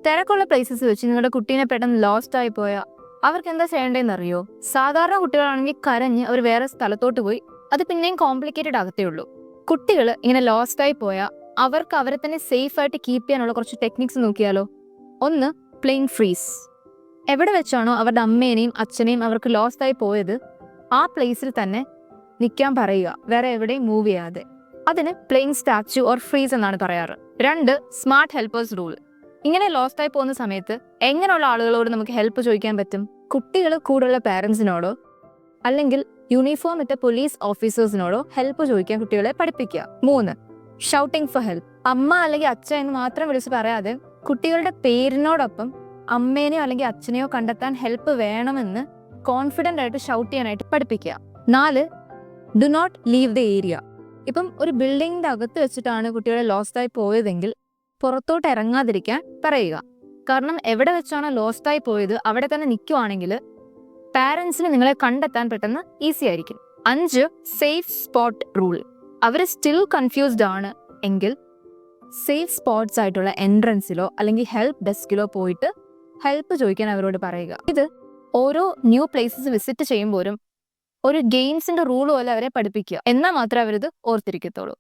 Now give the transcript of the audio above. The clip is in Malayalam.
തിരക്കുള്ള പ്ലേസസ് വെച്ച് നിങ്ങളുടെ കുട്ടീനെ പെട്ടെന്ന് ലോസ്റ്റ് ആയി പോയാൽ അവർക്ക് എന്താ ചെയ്യേണ്ടതെന്ന് അറിയോ? സാധാരണ കുട്ടികളാണെങ്കിൽ കരഞ്ഞ് അവർ വേറെ സ്ഥലത്തോട്ട് പോയി അത് പിന്നെയും കോംപ്ലിക്കേറ്റഡ് ആകത്തേ ഉള്ളൂ. കുട്ടികൾ ഇങ്ങനെ ലോസ്റ്റ് ആയി പോയാൽ അവർക്ക് അവരെ തന്നെ സേഫ് ആയിട്ട് കീപ്പ് ചെയ്യാനുള്ള കുറച്ച് ടെക്നിക്സ് നോക്കിയാലോ? ഒന്ന്, പ്ലേയിങ് ഫ്രീസ്. എവിടെ വെച്ചാണോ അവരുടെ അമ്മേനെയും അച്ഛനെയും അവർക്ക് ലോസ്റ്റ് ആയി പോയത് ആ പ്ലേസിൽ തന്നെ നിൽക്കാൻ പറയുക, വേറെ എവിടെയും മൂവ് ചെയ്യാതെ. അതിന് പ്ലേയിങ് സ്റ്റാച്യു ഓർ ഫ്രീസ് എന്നാണ് പറയാറ്. രണ്ട്, സ്മാർട്ട് ഹെൽപ്പേഴ്സ് റൂൾ. ഇങ്ങനെ ലോസ്റ്റ് ആയി പോകുന്ന സമയത്ത് എങ്ങനെയുള്ള ആളുകളോട് നമുക്ക് ഹെൽപ്പ് ചോദിക്കാൻ പറ്റും? കുട്ടികൾ കൂടുള്ള പാരൻസിനോടോ അല്ലെങ്കിൽ യൂണിഫോം ഇട്ട പോലീസ് ഓഫീസേഴ്സിനോടോ ഹെൽപ്പ് ചോദിക്കാൻ കുട്ടികളെ പഠിപ്പിക്കുക. മൂന്ന്, ഷൗട്ടിംഗ് ഫോർ ഹെൽപ്പ്. അമ്മ അല്ലെങ്കിൽ അച്ഛൻ എന്ന് മാത്രം വിളിച്ച് പറയാതെ കുട്ടികളുടെ പേരിനോടൊപ്പം അമ്മേനെയോ അല്ലെങ്കിൽ അച്ഛനെയോ കണ്ടെത്താൻ ഹെൽപ്പ് വേണമെന്ന് കോൺഫിഡൻ്റ് ആയിട്ട് ഷൗട്ട് ചെയ്യാനായിട്ട് പഠിപ്പിക്കുക. നാല്, do not leave the area. ഇപ്പം ഒരു ബിൽഡിങ്ങിൻ്റെ അകത്ത് വെച്ചിട്ടാണ് കുട്ടികളെ ലോസ്റ്റ് ആയി പോയതെങ്കിൽ പുറത്തോട്ട് ഇറങ്ങാതിരിക്കാൻ പറയുക. കാരണം എവിടെ വെച്ചാണോ ലോസ്റ്റ് ആയി പോയത് അവിടെ തന്നെ നിൽക്കുവാണെങ്കിൽ പാരൻസിന് നിങ്ങളെ കണ്ടെത്താൻ പെട്ടെന്ന് ഈസി ആയിരിക്കും. അഞ്ച്, സേഫ് സ്പോട്ട് റൂൾ. അവർ സ്റ്റിൽ കൺഫ്യൂസ്ഡ് ആണ് എങ്കിൽ സേഫ് സ്പോട്ട്സ് ആയിട്ടുള്ള എൻട്രൻസിലോ അല്ലെങ്കിൽ ഹെൽപ്പ് ഡെസ്കിലോ പോയിട്ട് ഹെൽപ്പ് ചോദിക്കാൻ അവരോട് പറയുക. ഇത് ഓരോ ന്യൂ പ്ലേസസ് വിസിറ്റ് ചെയ്യുമ്പോഴും ഒരു ഗെയിംസിന്റെ റൂൾ പോലെ അവരെ പഠിപ്പിക്കുക. എന്നാൽ മാത്രമേ അവരിത് ഓർത്തിരിക്കത്തുള്ളൂ.